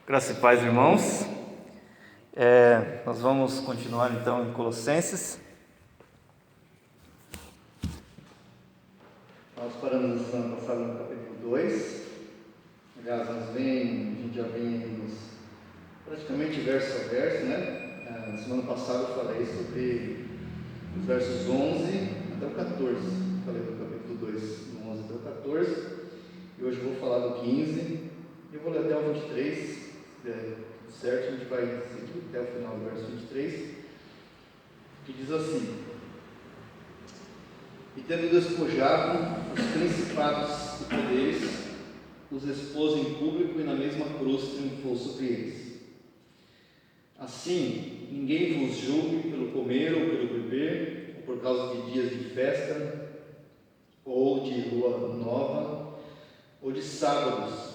Graça e paz, irmãos. Nós vamos continuar então em Colossenses. Nós paramos na semana passada no capítulo 2. Aliás, a gente já vem praticamente verso a verso, né? Na semana passada eu falei sobre os versos 11 até o 14. Falei do capítulo 2, do 11 até o 14. E hoje eu vou falar do 15. E eu vou ler até o 23. Certo, a gente vai seguir até o final do verso 23, que diz assim: E tendo despojado os principados e poderes, os expôs em público e na mesma cruz triunfou sobre eles. Assim, ninguém vos julgue pelo comer ou pelo beber, ou por causa de dias de festa, ou de lua nova, ou de sábados,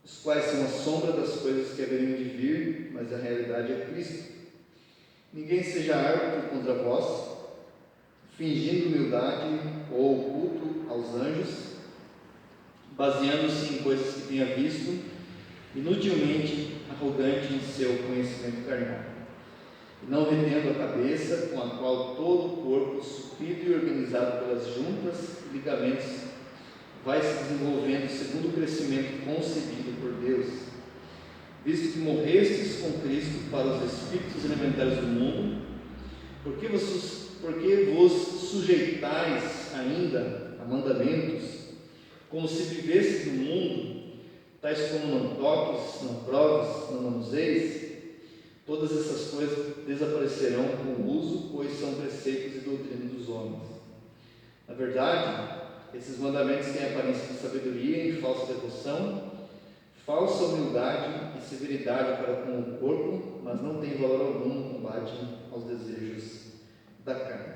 os quais são a sombra das coisas que haveriam de vir, mas a realidade é Cristo. Ninguém seja árbitro contra vós, fingindo humildade ou culto aos anjos, baseando-se em coisas que tenha visto, inutilmente arrogante em seu conhecimento carnal, e não retendo a cabeça, com a qual todo o corpo, suprido e organizado pelas juntas e ligamentos, vai se desenvolvendo segundo o crescimento concebido por Deus, visto que morrestes com Cristo para os espíritos elementares do mundo, porque vos sujeitais ainda a mandamentos, como se vivesses no mundo, tais como não toques, não proves, não manuseis. Todas essas coisas desaparecerão com o uso, pois são preceitos e doutrina dos homens. Na verdade, esses mandamentos têm aparência de sabedoria e falsa devoção, falsa humildade e severidade para com o corpo, mas não tem valor algum no combate aos desejos da carne.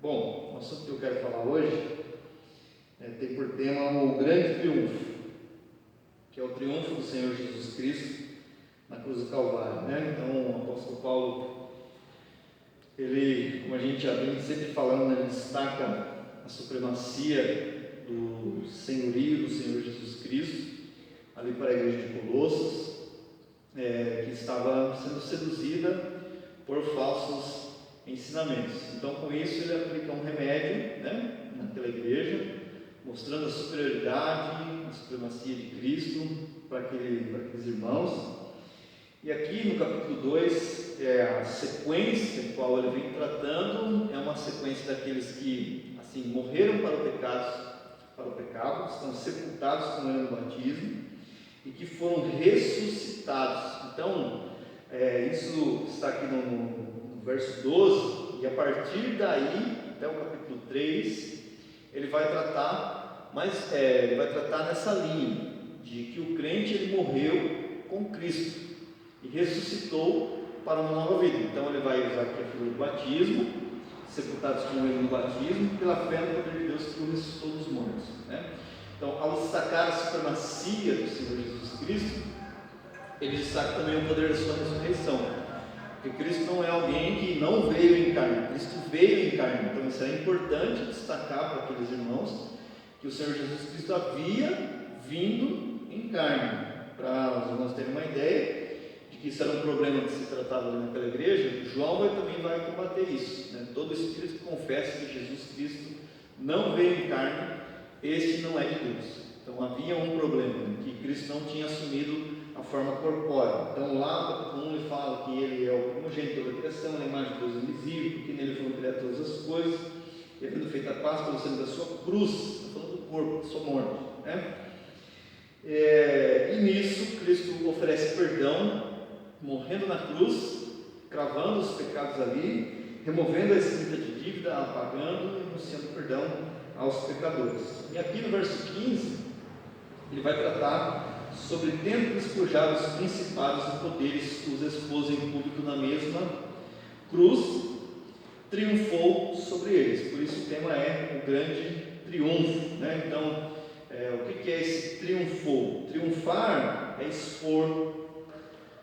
Bom, o assunto que eu quero falar hoje tem por tema o grande triunfo, que é o triunfo do Senhor Jesus Cristo na cruz do Calvário, né? Então, o apóstolo Paulo, ele, como a gente já vem sempre falando, ele destaca a supremacia do senhorio do Senhor Jesus Cristo ali para a igreja de Colossos, que estava sendo seduzida por falsos ensinamentos. Então, com isso, ele aplica um remédio, né, naquela igreja, mostrando a superioridade, a supremacia de Cristo para aqueles irmãos. E aqui no capítulo 2, a sequência qual ele vem tratando é uma sequência daqueles que assim morreram para o pecado, estão sepultados com ele no batismo e que foram ressuscitados. Então, isso está aqui no verso 12, e a partir daí, até o capítulo 3, ele vai tratar nessa linha de que o crente ele morreu com Cristo e ressuscitou para uma nova vida. Então ele vai usar aqui a figura do batismo, sepultados com ele no batismo, pela fé no poder de Deus que o ressuscitou dos mortos, né? Então, ao destacar a supremacia do Senhor Jesus Cristo, ele destaca também o poder da sua ressurreição, porque Cristo não é alguém que não veio em carne, Cristo veio em carne. Então isso é importante destacar para aqueles irmãos, que o Senhor Jesus Cristo havia vindo em carne, para os irmãos terem uma ideia de que isso era um problema que se tratava ali naquela igreja. João também vai combater isso, né? Todo espírito que confessa que Jesus Cristo não veio em carne, este não é de Deus. Então havia um problema, que Cristo não tinha assumido a forma corpórea. Então lá no capítulo 1 ele fala que ele é o primogênito da criação, a imagem de Deus invisível, porque nele foram criadas todas as coisas, e havendo feito a paz pelo sangue da sua cruz, está falando do corpo, da sua morte, né? E nisso Cristo oferece perdão, morrendo na cruz, cravando os pecados ali, removendo a escrita de dívida, apagando e anunciando perdão aos pecadores. E aqui no verso 15, ele vai tratar sobre tendo despojado os principados e poderes, os expôs em público na mesma cruz, triunfou sobre eles. Por isso o tema é o grande triunfo, né? Então, o que é esse triunfou? Triunfar é expor,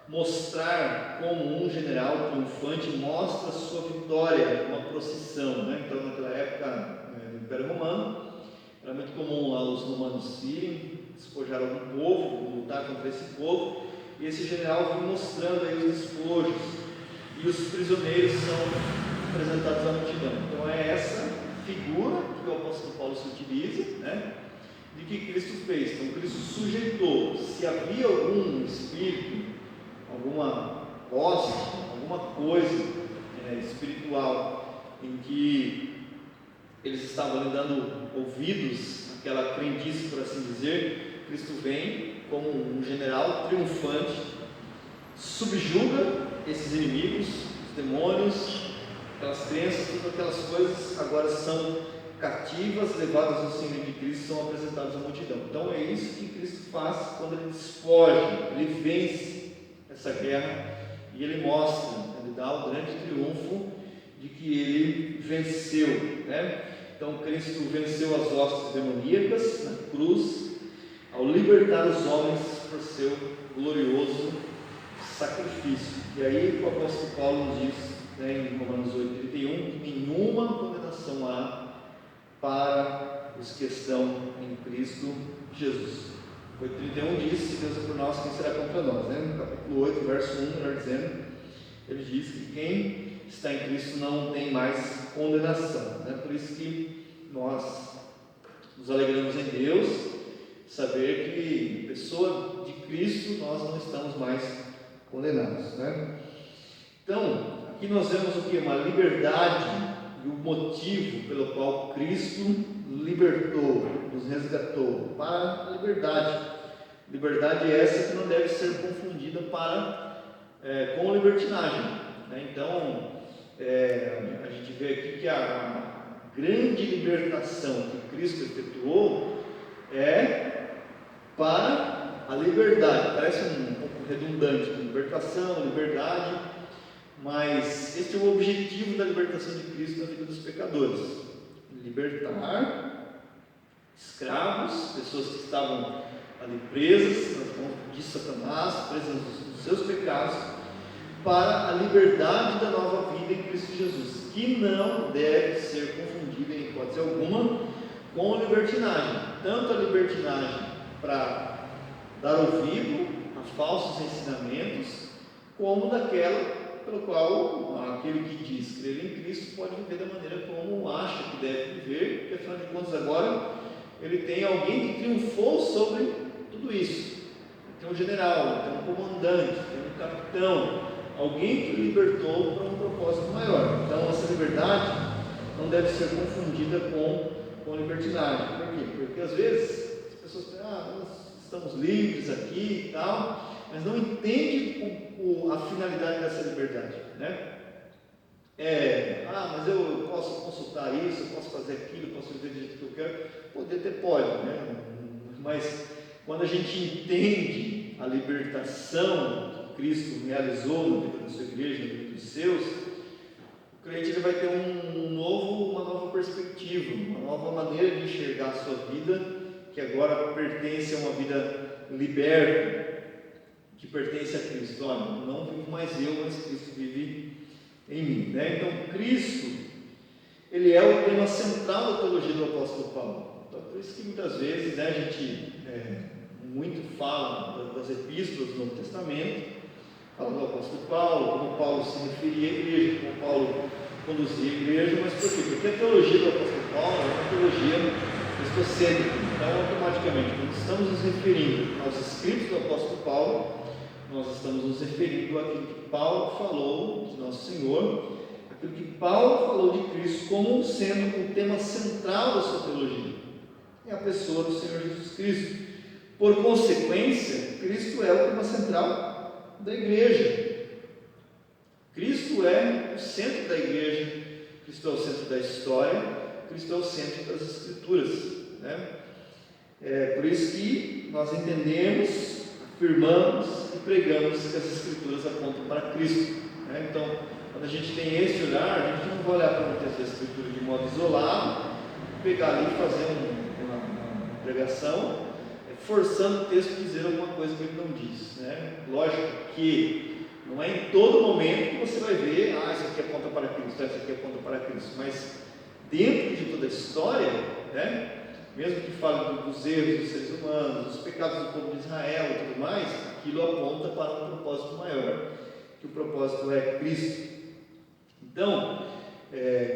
mostrar como um general triunfante mostra sua vitória, uma procissão, né? Então, naquela época, no Império Romano, era muito comum lá os romanos irem despojar algum povo, lutar contra esse povo, e esse general vem mostrando aí os despojos, e os prisioneiros são apresentados à multidão. Então é essa figura que o apóstolo Paulo se utiliza, né, de que Cristo fez. Então Cristo sujeitou. Se havia algum espírito, alguma hoste, alguma coisa espiritual em que eles estavam lhe dando ouvidos, aquela crendice, por assim dizer, Cristo vem como um general triunfante, subjuga esses inimigos, os demônios, aquelas crenças, todas aquelas coisas agora são cativas, levadas ao senhorio de Cristo, são apresentadas à multidão. Então é isso que Cristo faz quando ele despoja, ele vence essa guerra e ele mostra, ele dá o grande triunfo de que ele venceu, né? Então Cristo venceu as hostes demoníacas na cruz, ao libertar os homens por seu glorioso sacrifício. E aí o apóstolo Paulo nos diz, em Romanos 8:31, que nenhuma condenação há para os que estão em Cristo Jesus. 8:31 diz: se Deus é por nós, quem será contra nós? No capítulo 8, verso 1, melhor dizendo, ele diz que quem está em Cristo não tem mais condenação. Por isso que nós nos alegramos em Deus, saber que, pessoa de Cristo, nós não estamos mais condenados. Então, aqui nós vemos o que? Uma liberdade e o motivo pelo qual Cristo libertou, nos resgatou para a liberdade. Liberdade essa que não deve ser confundida com libertinagem. Então, a gente vê aqui que a grande libertação que Cristo efetuou é para a liberdade. Parece um pouco redundante, libertação, liberdade, mas este é o objetivo da libertação de Cristo na vida dos pecadores: libertar escravos, pessoas que estavam ali presas nas mãos de Satanás, presas nos seus pecados, para a liberdade da nova vida em Cristo Jesus, que não deve ser confundida em hipótese alguma com a libertinagem. Tanto a libertinagem para dar ouvido a falsos ensinamentos, como daquela pelo qual aquele que diz crer em Cristo pode viver da maneira como acha que deve viver, porque afinal de contas agora ele tem alguém que triunfou sobre tudo isso. Tem um general, tem um comandante, tem um capitão, alguém que libertou para um propósito maior. Então essa liberdade não deve ser confundida com libertinagem. Por quê? Porque às vezes as pessoas pensam, nós estamos livres aqui e tal, mas não entendem a finalidade dessa liberdade, mas eu posso consultar isso, eu posso fazer aquilo, eu posso viver do jeito que eu quero. Poder até pode, mas quando a gente entende a libertação que Cristo realizou na vida da sua igreja, na vida dos seus, o crente ele vai ter uma nova perspectiva, uma nova maneira de enxergar a sua vida, que agora pertence a uma vida liberta, que pertence a Cristo. Olha, não vivo mais eu, mas Cristo vive em mim. Então Cristo, ele é o tema central da teologia do apóstolo Paulo. Então, por isso que muitas vezes a gente muito fala das epístolas do Novo Testamento, fala do apóstolo Paulo, como Paulo se referia à igreja, como Paulo conduzia a igreja. Mas por quê? Porque a teologia do apóstolo Paulo é uma teologia cristocêntrica. Então, automaticamente, quando estamos nos referindo aos escritos do apóstolo Paulo, nós estamos nos referindo àquilo que Paulo falou de nosso Senhor, aquilo que Paulo falou de Cristo como sendo o tema central da sua teologia, é a pessoa do Senhor Jesus Cristo. Por consequência, Cristo é o tema central da igreja. Cristo é o centro da igreja, Cristo é o centro da história, Cristo é o centro das Escrituras. Por isso que nós entendemos, afirmamos e pregamos que as Escrituras apontam para Cristo. Então, quando a gente tem esse olhar, a gente não vai olhar para o texto da Escritura de modo isolado, pegar ali e fazer uma pregação, forçando o texto a dizer alguma coisa que ele não diz. Lógico que não é em todo momento que você vai ver, isso aqui aponta para Cristo, isso aqui aponta para Cristo, mas dentro de toda a história, mesmo que fale dos erros dos seres humanos, dos pecados do povo de Israel e tudo mais, aquilo aponta para um propósito maior, que o propósito é Cristo. Então,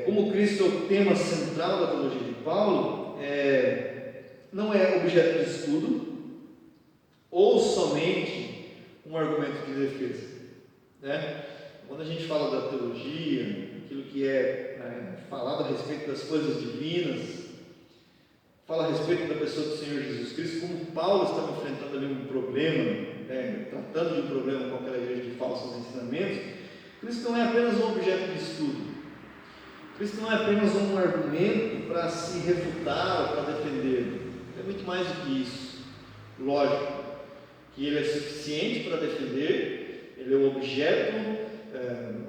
como Cristo é o tema central da teologia de Paulo, não é objeto de estudo ou somente um argumento de defesa, né? Quando a gente fala da teologia, aquilo que é falado a respeito das coisas divinas, fala a respeito da pessoa do Senhor Jesus Cristo, como Paulo estava enfrentando ali um problema, tratando de um problema com aquela igreja de falsos ensinamentos. Cristo não é apenas um objeto de estudo, Cristo não é apenas um argumento para se refutar ou para defender, é muito mais do que isso. Lógico que ele é suficiente para defender, ele é o objeto,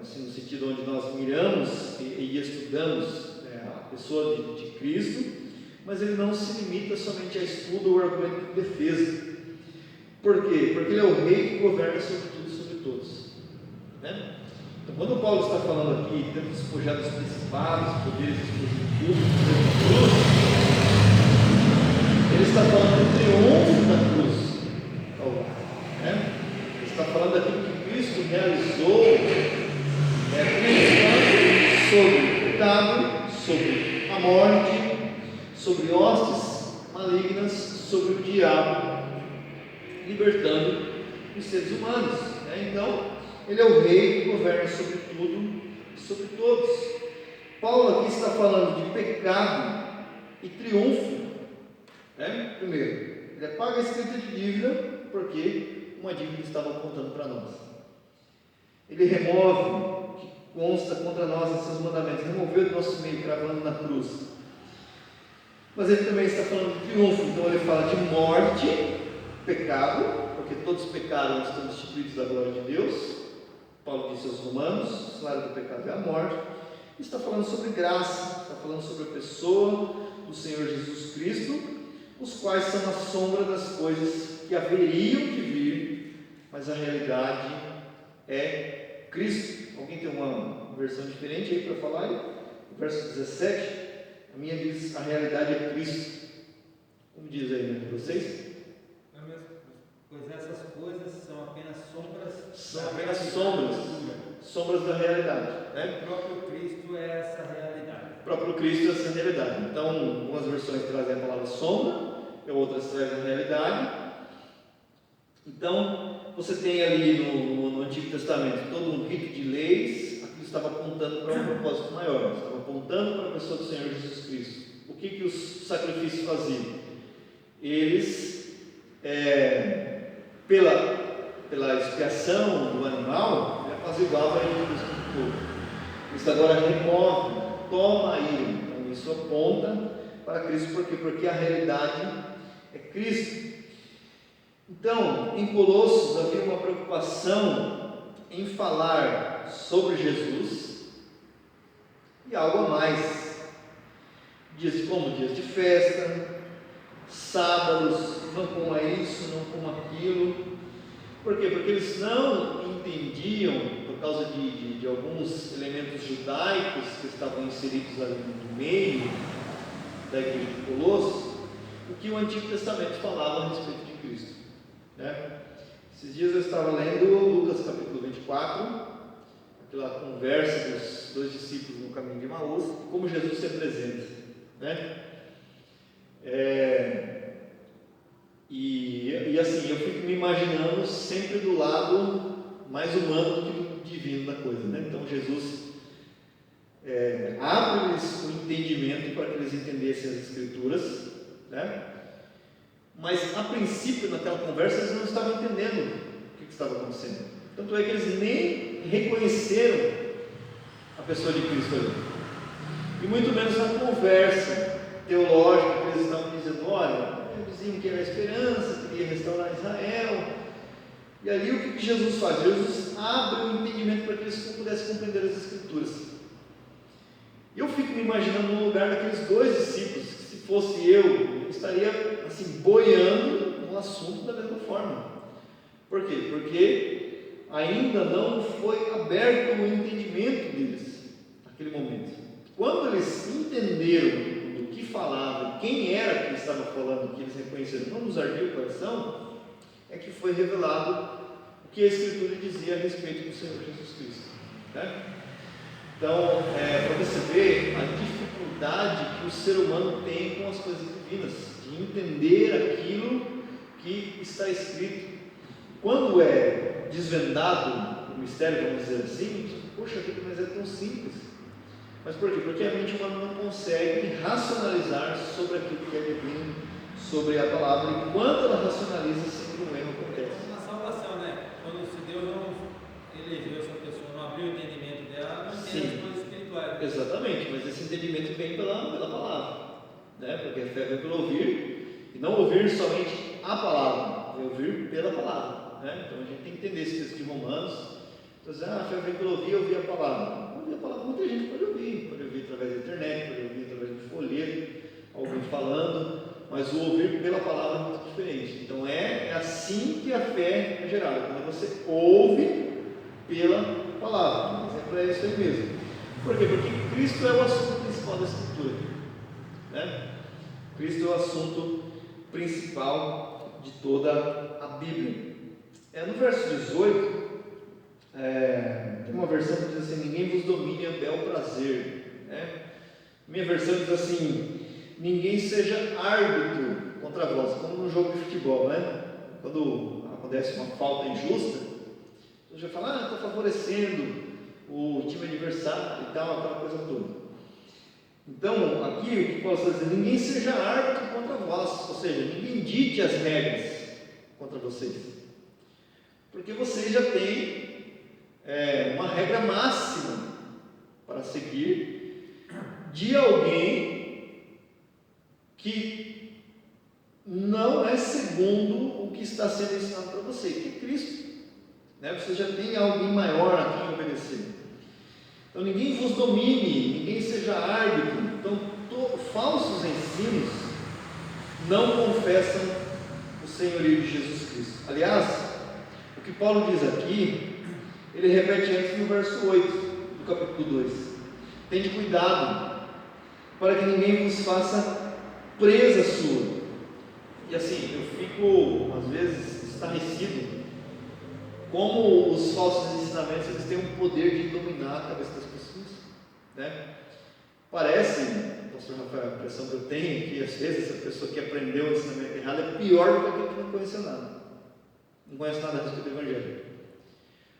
assim, no sentido onde nós miramos e estudamos a pessoa de Cristo, mas ele não se limita somente a estudo ou argumento de defesa. Por quê? Porque ele é o rei que governa sobre tudo e sobre todos, né? Então, quando Paulo está falando aqui, tendo despojado os principados, poderes exclusivos, ele está falando do triunfo da cruz, né? Ele está falando daquilo que Cristo realizou, triunfando sobre o pecado, sobre a morte, sobre hostes malignas, sobre o diabo, libertando os seres humanos, né? Então, ele é o rei que governa sobre tudo e sobre todos. Paulo aqui está falando de pecado e triunfo, né? Primeiro, ele apaga a escrita de dívida, porque uma dívida estava apontando para nós. Ele remove o que consta contra nós esses mandamentos, removeu do nosso meio, cravando na cruz. Mas ele também está falando de triunfo, então ele fala de morte, pecado, porque todos pecaram e estão destituídos da glória de Deus. Paulo disse aos Romanos: o salário do pecado é a morte. Está falando sobre graça, está falando sobre a pessoa do Senhor Jesus Cristo, os quais são a sombra das coisas que haveriam de vir, mas a realidade é Cristo. Alguém tem uma versão diferente aí para falar aí? O verso 17, a minha diz: a realidade é Cristo. Como diz aí, né, para vocês? Pois essas coisas são apenas sombras. São apenas sombras da realidade, né? O próprio Cristo é essa realidade. O próprio Cristo é essa realidade. Então, algumas versões trazem a palavra sombra, outras trazem a realidade. Então, você tem ali no Antigo Testamento todo um rito de leis, aquilo estava apontando para um propósito maior, estava apontando para a pessoa do Senhor Jesus Cristo. O que os sacrifícios faziam? Eles, pela expiação do animal, ele apaziguava a iniquidade do povo. Isso agora remove, toma a ira. Então isso aponta para Cristo. Por quê? Porque a realidade é Cristo. Então, em Colossos havia uma preocupação em falar sobre Jesus e algo a mais. Dias como dias de festa, sábados, não coma isso, não coma aquilo. Por quê? Porque eles não entendiam, por causa de alguns elementos judaicos que estavam inseridos ali no meio da igreja de Colossos, o que o Antigo Testamento falava a respeito de Cristo, né? Esses dias eu estava lendo Lucas capítulo 24, aquela conversa dos dois discípulos no caminho de Emaús, como Jesus se apresenta, né? E assim, eu fico me imaginando sempre do lado mais humano do que do divino da coisa, né? Então Jesus abre-lhes o entendimento para que eles entendessem as Escrituras, né? Mas a princípio, naquela conversa, eles não estavam entendendo o que estava acontecendo. Tanto é que eles nem reconheceram a pessoa de Cristo ali, e muito menos na conversa teológica que eles estavam dizendo: olha, diziam que era a esperança, que ia restaurar Israel. E ali o que Jesus faz? Jesus abre o entendimento para que eles pudessem compreender as Escrituras. E eu fico me imaginando no lugar daqueles dois discípulos, que se fosse eu estaria assim, boiando no assunto da mesma forma. Por quê? Porque ainda não foi aberto o entendimento deles naquele momento. Quando eles entenderam do que falava, quem era que estava falando, que eles reconheceram, não nos ardia o coração, é que foi revelado o que a Escritura dizia a respeito do Senhor Jesus Cristo. Né? Então, para você ver a dificuldade que o ser humano tem com as coisas divinas, de entender aquilo que está escrito. Quando é desvendado o mistério, vamos dizer assim, poxa vida, mas é tão simples. Mas por quê? Porque a mente humana não consegue racionalizar sobre aquilo que é divino, sobre a palavra, e quando ela racionaliza, sempre um erro acontece. É uma salvação, né? Quando se Deus não elegeu essa pessoa, não abriu o entendimento dela, não entende as coisas espirituais. Exatamente, mas esse entendimento vem pela palavra, né? Porque a fé vem pelo ouvir, e não ouvir somente a palavra, é ouvir pela palavra, né? Então a gente tem que entender esse texto de Romanos. Então, a fé vem pelo ouvir a palavra. Ouvir a palavra, muita gente pode ouvir através da internet, pode ouvir através de folheto, alguém falando, mas o ouvir pela palavra é muito diferente. Então é assim que a fé é gerada, quando você ouve pela palavra. Por exemplo, é isso aí mesmo. Por quê? Porque Cristo é o assunto principal da Escritura, né? Cristo é o assunto principal de toda a Bíblia. No verso 18, tem uma versão que diz assim: ninguém vos domine a bel prazer, né? Minha versão diz assim: ninguém seja árbitro contra vós, como no jogo de futebol, né? Quando acontece uma falta injusta, você já fala, estou favorecendo o time adversário e tal, aquela coisa toda. Então, aqui o que Paulo está dizendo: ninguém seja árbitro contra vós, ou seja, ninguém dite as regras contra vocês, porque vocês já têm uma regra máxima para seguir de alguém que não é segundo o que está sendo ensinado para você, que é Cristo, né? Você já tem alguém maior a quem obedecer. Então ninguém vos domine, ninguém seja árbitro. Então falsos ensinos não confessam o senhorio de Jesus Cristo. Aliás, o que Paulo diz aqui, ele repete antes no verso 8 do capítulo 2: tende cuidado para que ninguém vos faça presa sua. E assim, eu fico às vezes estarrecido como os falsos ensinamentos, eles têm um poder de dominar a cabeça das pessoas, né? Parece, pastor Rafael, a impressão que eu tenho é que às vezes essa pessoa que aprendeu o ensinamento errado é pior do que aquele que não conheceu nada, não conhece nada a respeito do Evangelho,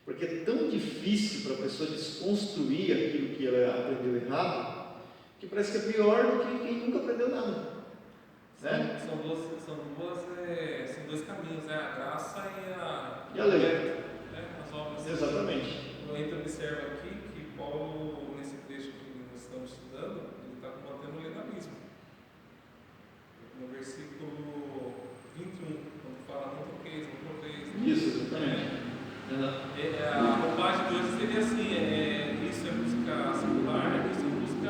porque é tão difícil para a pessoa desconstruir aquilo que ela aprendeu errado, que parece que é pior do que quem nunca aprendeu nada, né? São dois caminhos, né? A graça e a lei, né? As obras. Exatamente. A gente observa aqui que Paulo, nesse trecho que nós estamos estudando, ele está combatendo o legalismo. No versículo 21, quando fala não toqueis, não toqueis. Isso, exatamente. A roupagem de hoje seria assim: isso é música secular, isso é música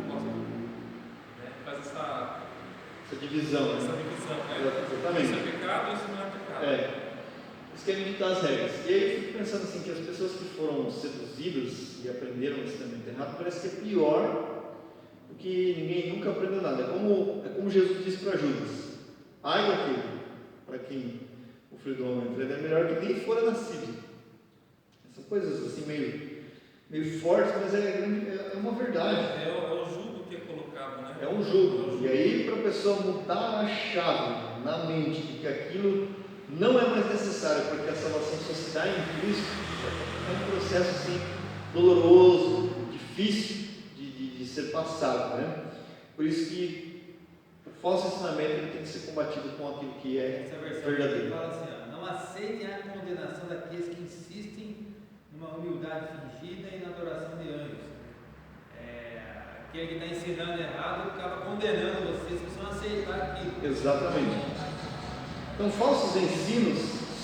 gospel. Faz essa divisão. Exatamente. Isso é pecado, isso não é pecado. Eles querem ditar as regras. E aí eu fico pensando assim, que as pessoas que foram seduzidas e aprenderam o ensinamento errado, parece que é pior do que ninguém nunca aprendeu nada. É como Jesus disse para Judas: ai daquele para quem o filho do homem entrega, é melhor que nem fora nascido. São coisas assim meio fortes, mas é uma verdade. É o jugo que é colocado, né? É um jugo. E aí, para a pessoa mudar a chave na mente de que aquilo não é mais necessário, porque a salvação só se dá em Cristo, é um processo assim doloroso, difícil de ser passado, né? Por isso que o falso ensinamento ele tem que ser combatido com aquilo que é verdadeiro. Fala assim, não aceitem a condenação daqueles que insistem numa humildade fingida e na adoração de anjos. Aquele que está ensinando errado acaba condenando vocês que precisam aceitar aquilo. Exatamente. Então, falsos ensinos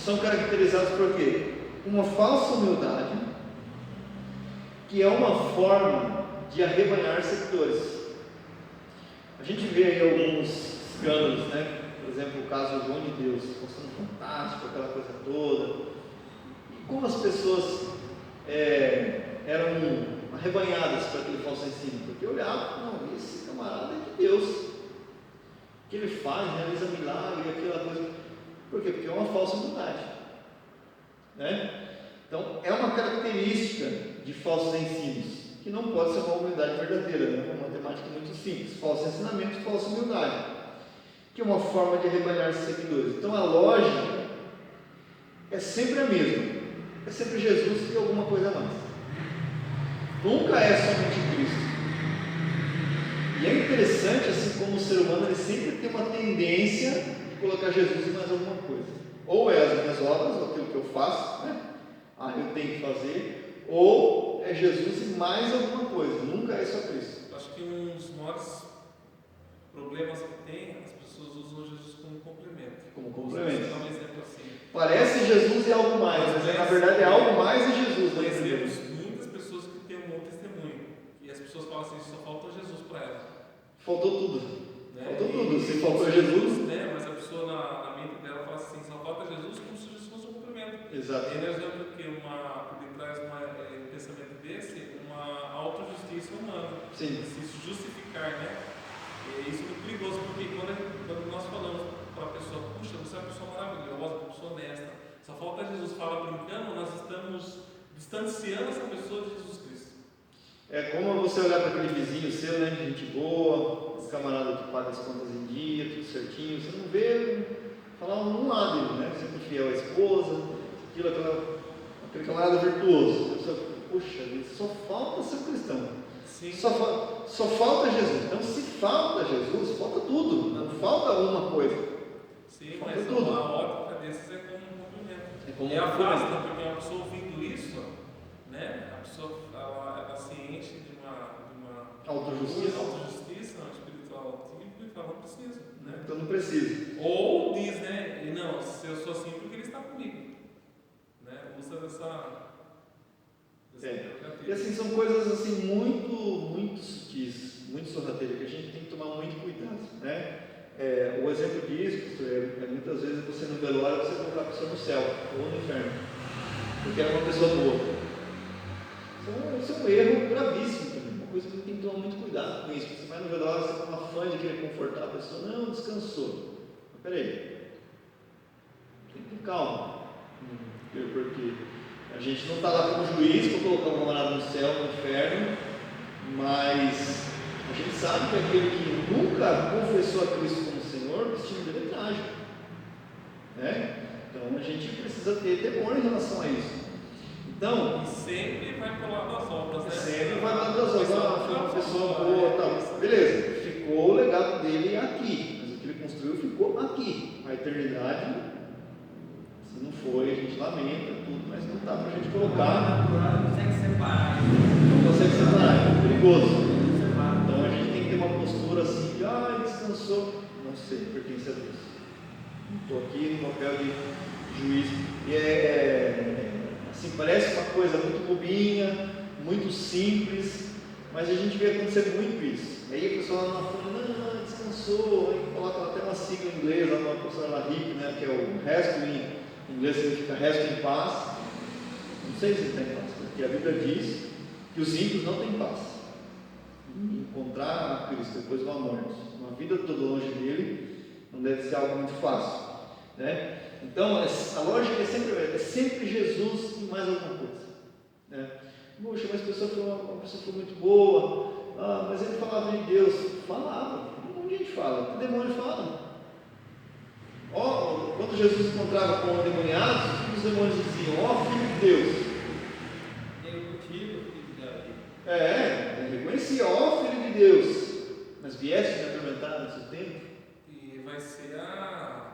são caracterizados por quê? Uma falsa humildade, que é uma forma de arrebanhar seguidores. A gente vê aí alguns escândalos, né? Por exemplo, o caso João de Deus, mostrando fantástico, aquela coisa toda. E como as pessoas eram arrebanhadas para aquele falso ensino, porque olhava, não, esse camarada é de Deus, o que ele faz, realiza milagre, aquela coisa. Por quê? Porque é uma falsa humildade, né? Então, é uma característica de falsos ensinos, que não pode ser uma humildade verdadeira, né? Uma matemática muito simples, falso ensinamento, falsa humildade, que é uma forma de arrebanhar seguidores. Então, a lógica é sempre a mesma, é sempre Jesus e alguma coisa a mais, nunca é somente Cristo. E é interessante, assim como o ser humano, ele sempre tem uma tendência de colocar Jesus em mais alguma coisa, ou é as minhas obras, ou aquilo que eu faço, né? Eu tenho que fazer, ou é Jesus e mais alguma coisa, nunca é só Cristo. Acho que um dos maiores problemas que tem, as pessoas usam Jesus como complemento. Como complemento. Vou dar um exemplo assim. Parece Jesus e algo mais, mas na verdade é algo mais e Jesus. Conhecemos muitas pessoas que têm um bom testemunho, e as pessoas falam assim, só falta Jesus para elas. Faltou tudo. Né? Faltou tudo. Se faltou Jesus, né? Mas a pessoa na mente dela fala assim, só falta Jesus, como se Jesus fosse um complemento. exato. Ele exemplo que ele traz um pensamento desse, uma autojustiça humana. Sim. Se justificar, né? E isso é muito perigoso, porque quando nós falamos para a pessoa, puxa, você é uma pessoa maravilhosa, uma pessoa honesta, só falta Jesus, fala brincando, nós estamos distanciando essa pessoa de Jesus Cristo. É como você olhar para aquele vizinho seu, né? Gente boa, esse camarada que paga as contas em dia, tudo certinho, você não vê falar um lado dele, né? Sempre fiel à esposa, aquele camarada virtuoso. Você, puxa, só falta ser cristão. Sim. Só falta Jesus. Então, se falta Jesus, falta tudo. Não falta uma coisa. Sim, falta mas tudo. a ótica desses é como um complemento. É como e um afasta, porque uma pessoa ouvindo isso, né? A pessoa ela se enche de uma autojustiça espiritual tipo, e fala, não precisa. Né? Então não precisa. Ou diz, né? E não, se eu sou assim porque ele está comigo. Né? Usa dessa E assim, são coisas assim muito sutis, muito sorrateiras, que a gente tem que tomar muito cuidado, né? O exemplo disso muitas vezes você no velório você colocar a pessoa no céu ou no inferno, porque era uma pessoa boa. Isso é um erro gravíssimo também, uma coisa que a gente tem que tomar muito cuidado com isso. Você vai no velório, você tem uma fã de querer confortar a pessoa, não, descansou. Mas peraí, tem que ter calma, porque a gente não está lá como juiz para colocar o camarada no céu, no inferno, mas a gente sabe que aquele que nunca confessou a Cristo como Senhor, o destino dele é trágico, né? Então a gente precisa ter temor em relação a isso. Então, e sempre vai para o lado das obras, né? Sempre vai para o lado das obras. Foi uma pessoa boa, tal. Beleza, ficou o legado dele aqui, mas o que ele construiu ficou aqui. A eternidade, se não foi, a gente lamenta tudo, mas não dá para a gente colocar. Não consegue separar. Não consegue separar, é perigoso. Então a gente tem que ter uma postura assim de, descansou. Não sei, pertence a Deus. Estou aqui no papel de juiz. E assim, parece uma coisa muito bobinha, muito simples, mas a gente vê acontecer muito isso. Aí a pessoa lá na frente, não, descansou, aí coloca até uma sigla em inglês, lá na professora Larrick, né, que é o resto em inglês significa resto em paz. Não sei se está em paz, porque a Bíblia diz que os ímpios não têm paz. Encontrar a Cristo depois de uma morte, uma vida toda longe dele, não deve ser algo muito fácil, né? Então, a lógica é sempre Jesus e mais alguma coisa, né? Poxa, mas a pessoa foi muito boa, mas ele falava de Deus. Falava, um monte de gente fala, que demônio fala. Quando Jesus encontrava com endemoniados, os demônios diziam, filho de Deus. Ele reconhecia, filho de Deus, mas vieste me atormentar nesse tempo. E vai ser a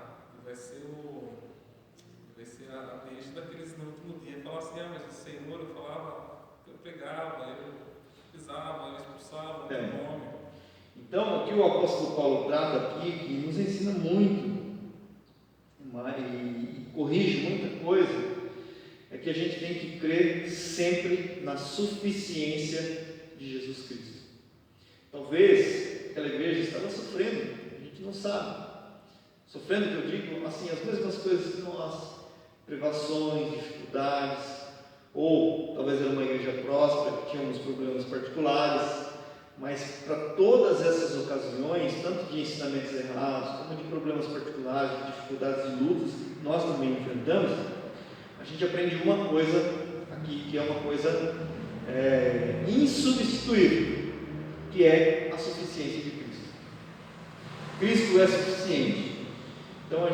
vez daqueles no último dia falar assim, mas o Senhor, eu falava, eu pegava, eu pisava, eu expulsava, o nome. Então, o que o apóstolo Paulo trata aqui, que nos ensina muito e corrige muita coisa, é que a gente tem que crer sempre na suficiência de Jesus Cristo. Talvez aquela igreja estava sofrendo, a gente não sabe. Sofrendo, que eu digo, assim, as mesmas coisas que nós, privações, dificuldades, ou talvez era uma igreja próspera que tinha alguns problemas particulares, mas para todas essas ocasiões, tanto de ensinamentos errados, como de problemas particulares, de dificuldades e lutas que nós também enfrentamos, a gente aprende uma coisa aqui, que é uma coisa insubstituível, que é a suficiência de Cristo. Cristo é suficiente. Então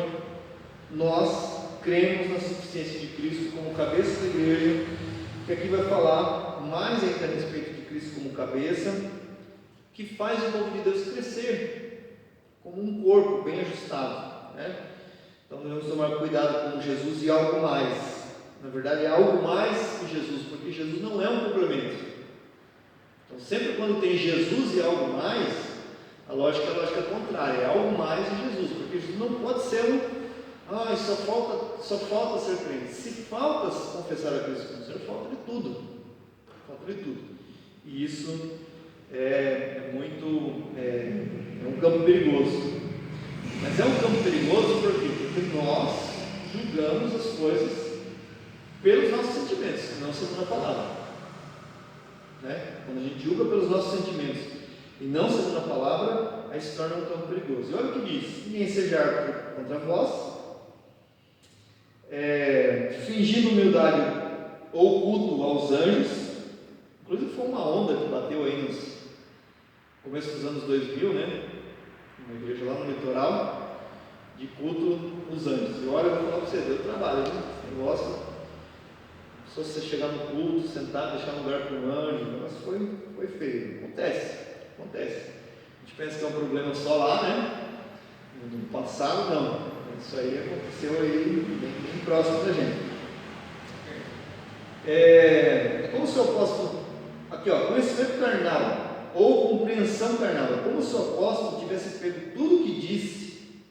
nós cremos na suficiência de Cristo como cabeça da igreja, que aqui vai falar mais ainda a respeito de Cristo como cabeça, que faz o povo de Deus crescer como um corpo bem ajustado, né? Então devemos tomar cuidado com Jesus e algo mais. Na verdade é algo mais que Jesus, porque Jesus não é um complemento. Então sempre quando tem Jesus e algo mais, a lógica é a lógica contrária, é algo mais de Jesus, porque Jesus não pode ser só falta ser crente. Se falta confessar a Cristo como Senhor, falta de tudo. E isso é um campo perigoso. Mas é um campo perigoso por quê? Porque nós julgamos as coisas pelos nossos sentimentos, não segundo a palavra, né? Quando a gente julga pelos nossos sentimentos e não segundo a palavra, aí se torna um campo perigoso. E olha o que diz: ninguém seja árbitro contra vós, fingindo humildade ou culto aos anjos. Inclusive foi uma onda que bateu aí no começo dos anos 2000, né? Uma igreja lá no litoral, de culto aos anjos. E olha, eu vou falar para você, deu trabalho, né? Eu gosto. Só você chegar no culto, sentar, deixar um lugar para um anjo, mas foi feio. Acontece. A gente pensa que é um problema só lá, né? No passado, não. Isso aí aconteceu aí bem próximo da gente. É como se o apóstolo, aqui ó, conhecimento carnal ou compreensão carnal, é como se o apóstolo tivesse pego tudo o que disse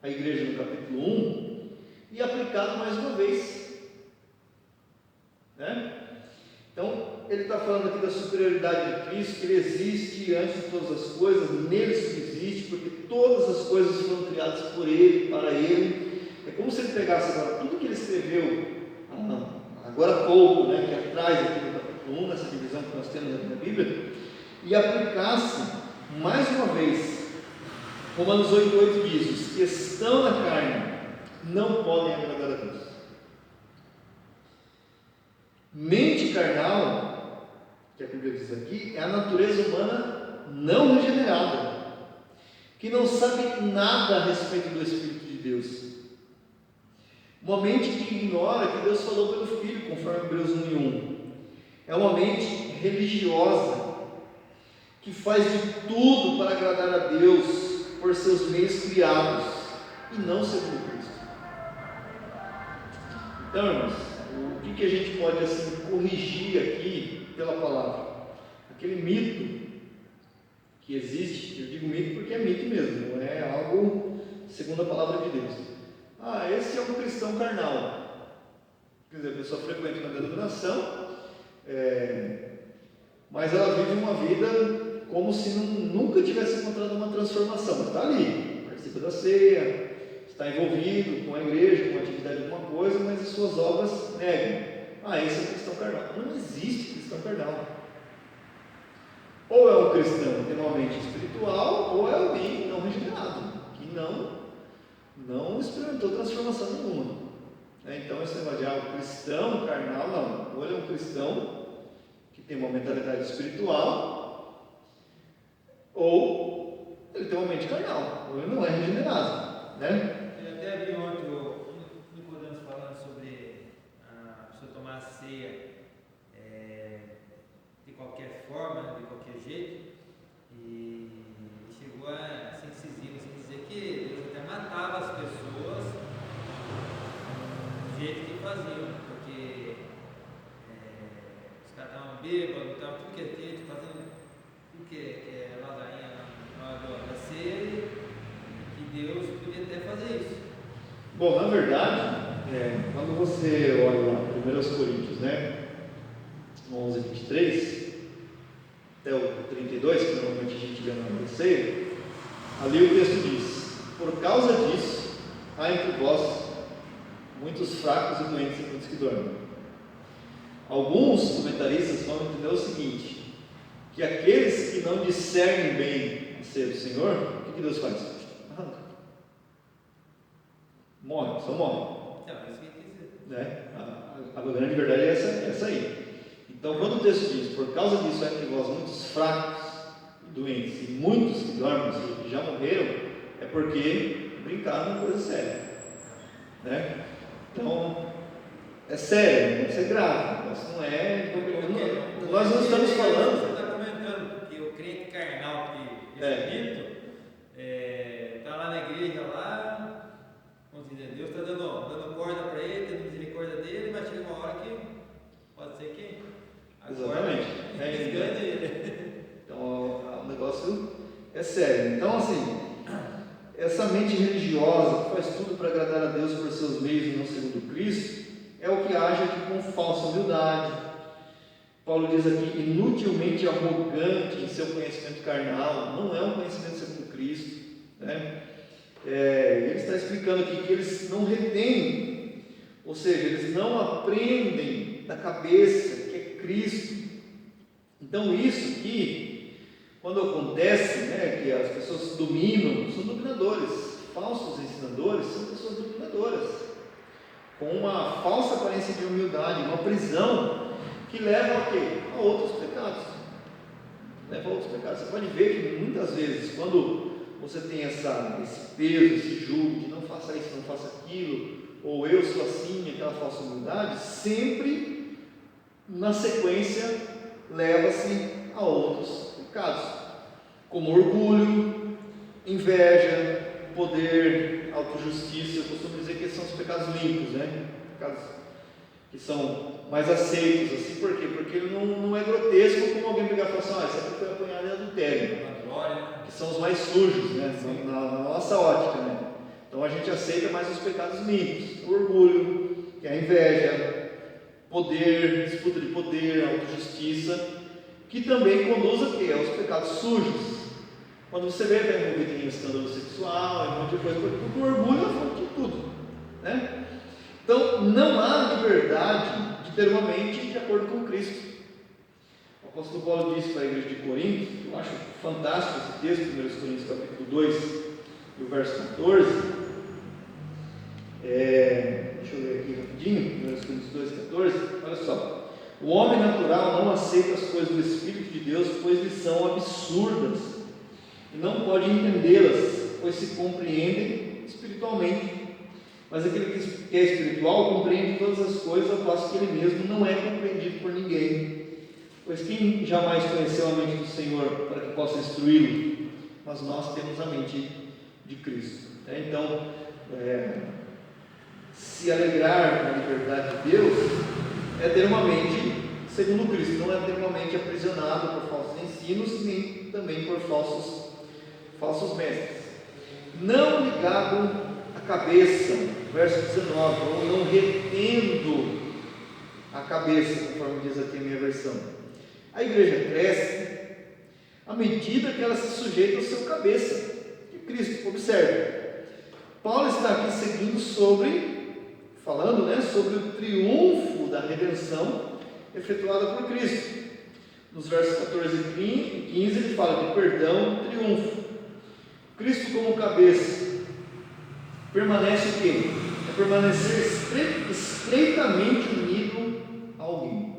a igreja no capítulo 1 e aplicado mais uma vez, né? Então ele está falando aqui da superioridade de Cristo, que ele existe antes de todas as coisas, nele subsiste, porque todas as coisas foram criadas por ele, para ele. É como se ele pegasse agora tudo que ele escreveu agora há pouco, né, que é atrás aqui do capítulo 1, nessa divisão que nós temos na Bíblia, e aplicasse mais uma vez. Romanos 8,8 diz: os que estão na carne não podem agradar a Deus. Mente carnal, que a Bíblia diz aqui, é a natureza humana não regenerada, que não sabe nada a respeito do Espírito de Deus. Uma mente que ignora que Deus falou pelo Filho, conforme Hebreus 1:1. É uma mente religiosa, que faz de tudo para agradar a Deus por seus meios criados, e não segundo Cristo. Então, irmãos, o que a gente pode assim corrigir aqui pela palavra? Aquele mito que existe, eu digo mito porque é mito mesmo, não é algo segundo a palavra de Deus. Esse é um cristão carnal. Quer dizer, a pessoa frequenta uma denominação, mas ela vive uma vida como se nunca tivesse encontrado uma transformação. Está ali, participa da ceia, está envolvido com a igreja, com a atividade de alguma coisa, mas as suas obras negam. Esse é um cristão carnal. Não existe cristão carnal. Ou é um cristão que tem uma mente espiritual, ou é alguém não regenerado, que não experimentou transformação nenhuma. Então esse negócio de cristão carnal, não. Ou ele é um cristão que tem uma mentalidade espiritual, ou ele tem uma mente carnal, ou ele não é regenerado, né? Eu até vi ontem o Nicodemos falando sobre a pessoa tomar a ceia de qualquer forma, de qualquer jeito, e chegou a ser incisivo, assim, dizer que Deus até matava as pessoas do jeito que faziam, porque os caras estavam bêbados, estavam tudo que é feito, fazendo tudo que é ladainha na hora da ceia, e Deus podia até fazer isso. Bom, na verdade, quando você olha lá 1 Coríntios, né, 11:23 até o 32, que normalmente a gente lê na ceia, ali o texto diz: por causa disso, há entre vós muitos fracos e doentes e muitos que dormem. Alguns comentaristas vão entender o seguinte, que aqueles que não discernem bem a ceia do Senhor, o que Deus faz? Arranca. Morre, só morre. Isso que eu quis dizer. Né? A grande verdade é essa aí. Então, quando o texto diz, por causa disso é que vós muitos fracos, doentes, e muitos que dormem, que já morreram, é porque brincaram com coisa séria. Né? Então, é sério, isso é grave, mas não é. Nós não estamos falando. Você está comentando, porque o crente carnal que espírito está lá na igreja, lá, vamos dizer, Deus está dando corda para ele, tendo misericórdia dele, mas chega uma hora que pode ser que. Exatamente. Desgane ele. Então, o negócio é sério. Então, assim, essa mente religiosa que faz tudo para agradar a Deus por seus meios e não segundo Cristo, é o que age aqui com falsa humildade. Paulo diz aqui, inutilmente arrogante em seu conhecimento carnal, não é um conhecimento segundo Cristo. Né? Ele está explicando aqui que eles não retêm, ou seja, eles não aprendem da cabeça, que é Cristo. Então isso aqui, quando acontece, né, que as pessoas dominam, são dominadores, falsos ensinadores são pessoas dominadoras, com uma falsa aparência de humildade, uma prisão que leva a quê? A outros pecados. Leva a outros pecados. Você pode ver que muitas vezes, quando você tem esse peso, esse jugo de não faça isso, não faça aquilo, ou eu sou assim, aquela falsa humildade, sempre na sequência leva-se a outros pecados, como orgulho, inveja, poder, autojustiça. Eu costumo dizer que esses são os pecados limpos, né? Pecados que são mais aceitos, assim, por quê? Porque ele não é grotesco como alguém pegar e falar assim, isso aqui foi apanhado em adultério, que são os mais sujos, né? Na nossa ótica, né? Então a gente aceita mais os pecados limpos, o orgulho, que é a inveja, poder, disputa de poder, autojustiça, que também conduz a quê? Aos pecados sujos. Quando você vê, está envolvido em escândalo sexual, em um monte de coisa, porque o orgulho é fonte de tudo, né? Então, não há liberdade de ter uma mente de acordo com Cristo. O apóstolo Paulo disse para a igreja de Corinto, eu acho fantástico esse texto, 1 Coríntios capítulo 2, e o verso 14, deixa eu ler aqui rapidinho, 1 Coríntios 2, 14, olha só. O homem natural não aceita as coisas do Espírito de Deus, pois lhes são absurdas, e não pode entendê-las, pois se compreendem espiritualmente. Mas aquele que é espiritual compreende todas as coisas, ao passo que ele mesmo não é compreendido por ninguém. Pois quem jamais conheceu a mente do Senhor para que possa instruí-lo? Mas nós temos a mente de Cristo. Então, se alegrar na liberdade de Deus é ter uma mente segundo Cristo, não é ter uma mente aprisionada por falsos ensinos, nem também por falsos mestres. Não ligado à cabeça, verso 19, ou não retendo a cabeça, conforme diz aqui a minha versão. A igreja cresce à medida que ela se sujeita ao seu cabeça, que é Cristo. Observe, Paulo está aqui falando sobre o triunfo da redenção efetuada por Cristo. Nos versos 14 e 15 ele fala de perdão e triunfo. Cristo como cabeça permanece o quê? É permanecer estreitamente unido a alguém.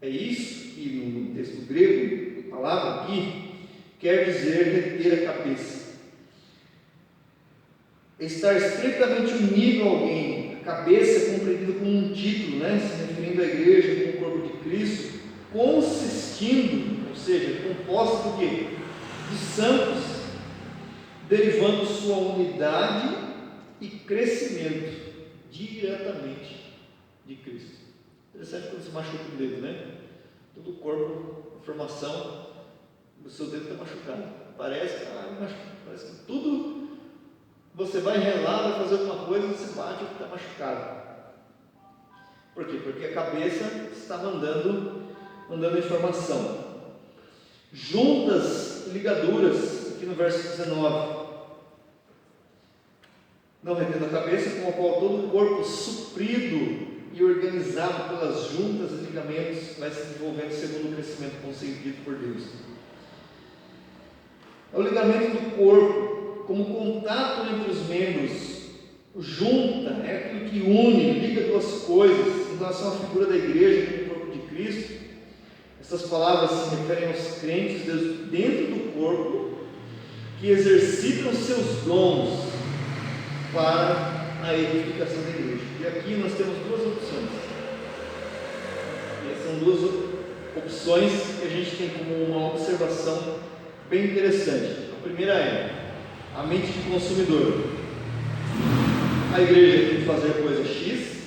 É isso que no texto grego, a palavra aqui, quer dizer reter a cabeça. Estar estreitamente unido a alguém. A cabeça é compreendida como um título, né? Se referindo à igreja como o corpo de Cristo, consistindo, ou seja, composta do quê? De santos, derivando sua unidade e crescimento diretamente de Cristo. Interessante quando você machuca o dedo, né? Todo o corpo, a formação do seu dedo está machucado. Parece que tudo você vai relar, vai fazer alguma coisa, você bate e está machucado. Por quê? Porque a cabeça está mandando informação. Juntas ligaduras, aqui no verso 19. Não retendo a cabeça, com a qual todo o corpo suprido e organizado pelas juntas e ligamentos, vai se desenvolvendo segundo o crescimento concedido por Deus. É o ligamento do corpo, como contato entre os membros, junta, é aquilo que une, liga duas coisas. Em relação à figura da igreja como o corpo de Cristo, essas palavras se referem aos crentes dentro do corpo que exercitam seus dons para a edificação da igreja. E aqui nós temos duas opções. E são duas opções que a gente tem como uma observação bem interessante. A primeira é a mente de consumidor. A igreja tem que fazer coisa X,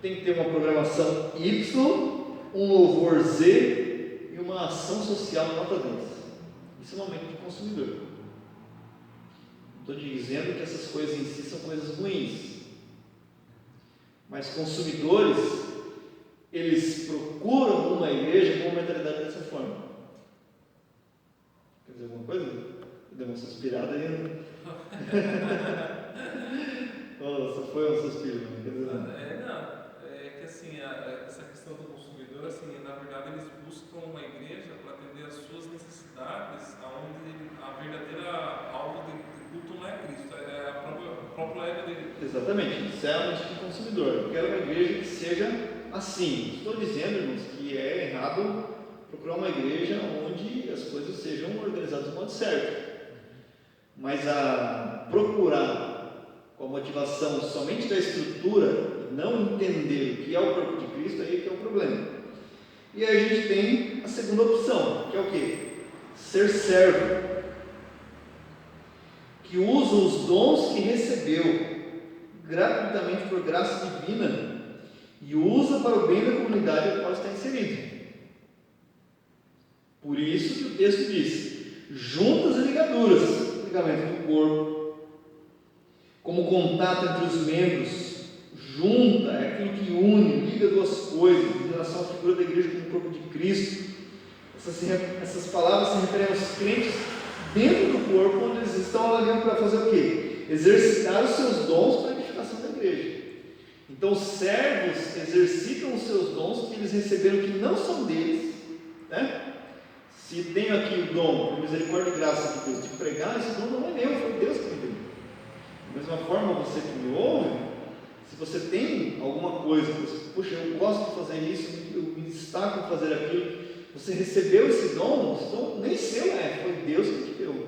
tem que ter uma programação Y, um louvor Z e uma ação social nota 10. Isso é uma mente de consumidor. Não estou dizendo que essas coisas em si são coisas ruins, mas consumidores, eles procuram uma igreja com uma mentalidade dessa forma. Quer dizer alguma coisa? Deu uma suspirada aí. Oh, só foi um suspiro. Não, é que assim, essa questão do consumidor, assim, na verdade eles buscam uma igreja para atender às suas necessidades, onde a verdadeira alvo de culto não é Cristo, é o próprio ego dele. Exatamente, isso é a mente do consumidor. Eu quero uma igreja que seja assim. Estou dizendo, irmãos, que é errado procurar uma igreja onde as coisas sejam organizadas do modo certo. Mas a procurar com a motivação somente da estrutura e não entender o que é o corpo de Cristo, aí que é o problema. E aí a gente tem a segunda opção, que é o quê? Ser servo, que usa os dons que recebeu gratuitamente por graça divina e usa para o bem da comunidade na qual está inserido. Por isso que o texto diz: juntas e ligaduras, ligamento do corpo, como contato entre os membros, junta, é aquilo que une, liga duas coisas, em relação à figura da igreja como o corpo de Cristo. Essas palavras se referem aos crentes dentro do corpo, onde eles estão ali para fazer o quê? Exercitar os seus dons para a edificação da igreja. Então, os servos exercitam os seus dons que eles receberam, que não são deles, né? Se tenho aqui o dom, por misericórdia e graça de Deus, de pregar, esse dom não é meu, foi Deus que me deu. Da mesma forma, você que me ouve, se você tem alguma coisa, você, puxa, eu gosto de fazer isso, eu me destaco em fazer aquilo, você recebeu esse dom nem seu foi Deus que te deu.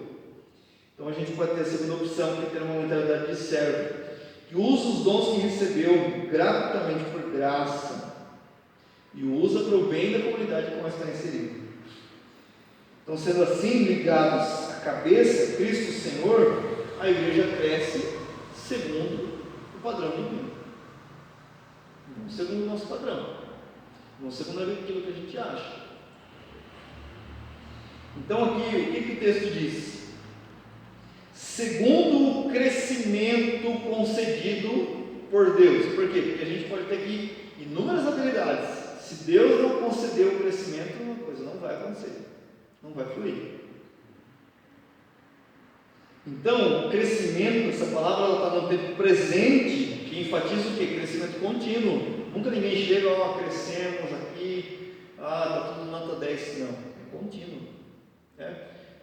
Então a gente pode ter a segunda opção, que é ter uma mentalidade de servo, que usa os dons que recebeu gratuitamente por graça e usa para o bem da comunidade como está inserido. Então, sendo assim ligados à cabeça, Cristo Senhor, a igreja cresce segundo o padrão divino, não segundo o nosso padrão, não segundo aquilo que a gente acha. Então aqui, o que o texto diz? Segundo o crescimento concedido por Deus. Por quê? Porque a gente pode ter aqui inúmeras habilidades. Se Deus não concedeu o crescimento, uma coisa não vai acontecer, não vai fluir. Então, o crescimento, essa palavra está no tempo presente, que enfatiza o quê? Crescimento contínuo. Nunca ninguém chega, crescemos aqui, está tudo nota 10, não, é contínuo.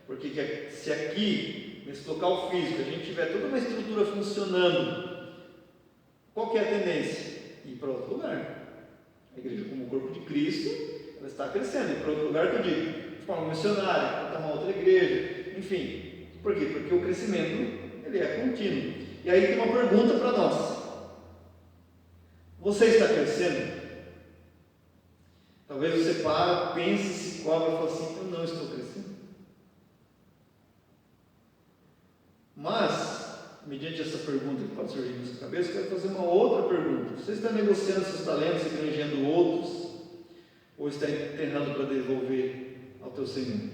Porque se aqui, nesse local físico, a gente tiver toda uma estrutura funcionando, qual que é a tendência? Ir para outro lugar. A igreja, como o corpo de Cristo, ela está crescendo. Ir para outro lugar, que eu digo, de forma missionária, para uma outra igreja, enfim. Por quê? Porque o crescimento, ele é contínuo. E aí tem uma pergunta para nós: você está crescendo? Talvez você pense, se cobra e fala assim: eu não estou crescendo. Mas, mediante essa pergunta que pode surgir na sua cabeça, eu quero fazer uma outra pergunta: você está negociando seus talentos e granjeando outros? Ou está enterrando para devolver ao teu Senhor?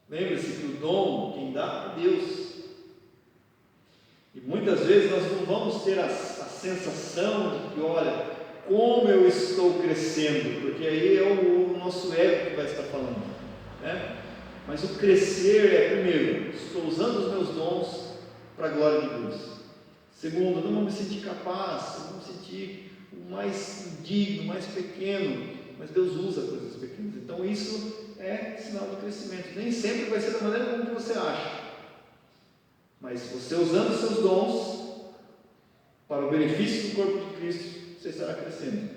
Lembre-se que o dom, quem dá é Deus. E muitas vezes nós não vamos ter a sensação de que, olha, como eu estou crescendo, porque aí é o nosso ego que vai estar falando, né? Mas o crescer é, primeiro, estou usando os meus dons para a glória de Deus. Segundo, não vou me sentir capaz, eu vou me sentir o mais indigno, o mais pequeno, mas Deus usa coisas pequenas. Então isso é sinal de crescimento. Nem sempre vai ser da maneira como você acha, mas você usando seus dons para o benefício do corpo de Cristo, você estará crescendo.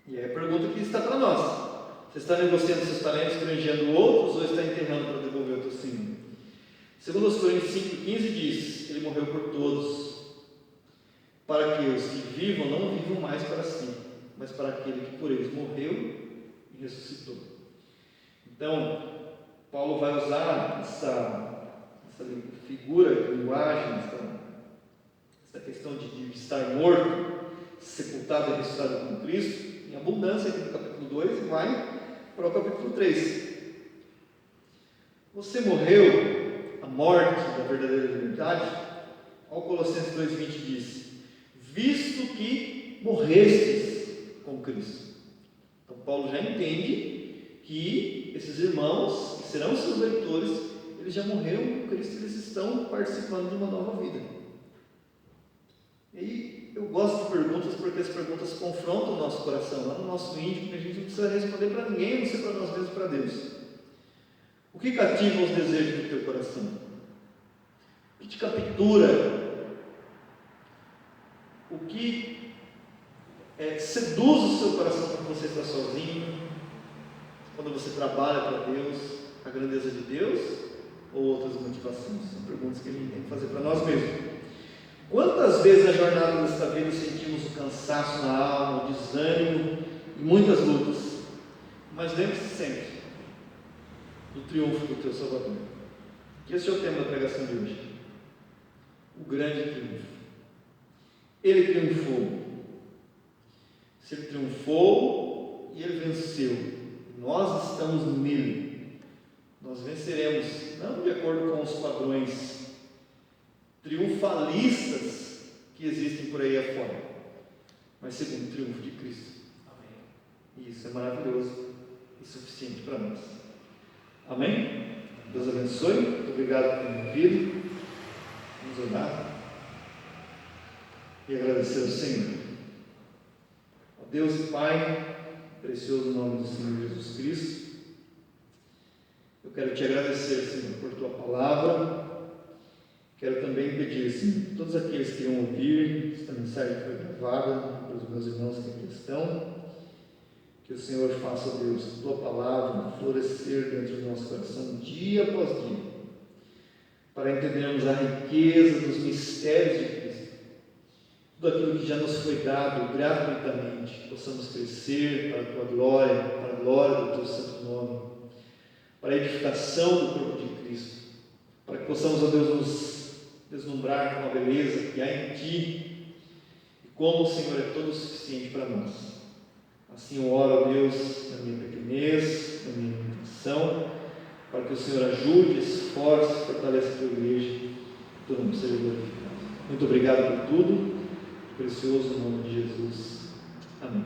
E aí a pergunta que está para nós: você está negociando seus talentos, granjeando outros, ou está enterrando para devolver o teu Senhor? Segundo os Coríntios 5,15 diz: Ele morreu por todos, para que os que vivam não vivam mais para si, mas para aquele que por eles morreu e ressuscitou. Então, Paulo vai usar essa figura de linguagem, essa questão de estar morto, sepultado e ressuscitado com Cristo, em abundância aqui no capítulo 2, e vai para o capítulo 3. Você morreu a morte da verdadeira liberdade? Olha o Colossenses 2,20 diz: visto que morrestes com Cristo. Então Paulo já entende que esses irmãos, que serão seus leitores, eles já morreram com Cristo, eles estão participando de uma nova vida. E aí eu gosto de perguntas, porque as perguntas confrontam o nosso coração, lá no nosso íntimo, que a gente não precisa responder para ninguém, a não ser para nós mesmos, para Deus. O que cativa os desejos do teu coração? O que te captura? O que seduz o seu coração quando você está sozinho, quando você trabalha para Deus, a grandeza de Deus ou outras motivações? São perguntas que a gente tem que fazer para nós mesmos. Quantas vezes na jornada desta vida sentimos o cansaço na alma, o desânimo e muitas lutas? Mas lembre-se sempre do triunfo do teu Salvador. Esse é o tema da pregação de hoje. O grande triunfo. Ele triunfou. Se ele triunfou e ele venceu, nós estamos nele. Nós venceremos, não de acordo com os padrões triunfalistas que existem por aí afora, mas segundo o triunfo de Cristo. Amém. E isso é maravilhoso e suficiente para nós. Amém? Deus abençoe. Muito obrigado por me ouvir. Vamos orar e agradecer ao Senhor. Ó Deus e Pai, precioso nome do Senhor Jesus Cristo, eu quero te agradecer, Senhor, por tua palavra. Quero também pedir, Senhor, todos aqueles que irão ouvir esta mensagem que foi gravada, para os meus irmãos que aqui estão, que o Senhor faça, Deus, a tua palavra florescer dentro do nosso coração dia após dia, para entendermos a riqueza dos mistérios de Cristo, tudo aquilo que já nos foi dado gratuitamente, que possamos crescer para a tua glória, para a glória do teu santo nome, para a edificação do corpo de Cristo, para que possamos, ó Deus, nos deslumbrar com a beleza que há em Ti, e como o Senhor é todo suficiente para nós. Assim eu oro, ó Deus, na minha pequenez, na minha limitação, para que o Senhor ajude, esforce, fortaleça a Tua igreja, e o Teu nome seja glorificado. Muito obrigado por tudo, precioso nome de Jesus. Amém.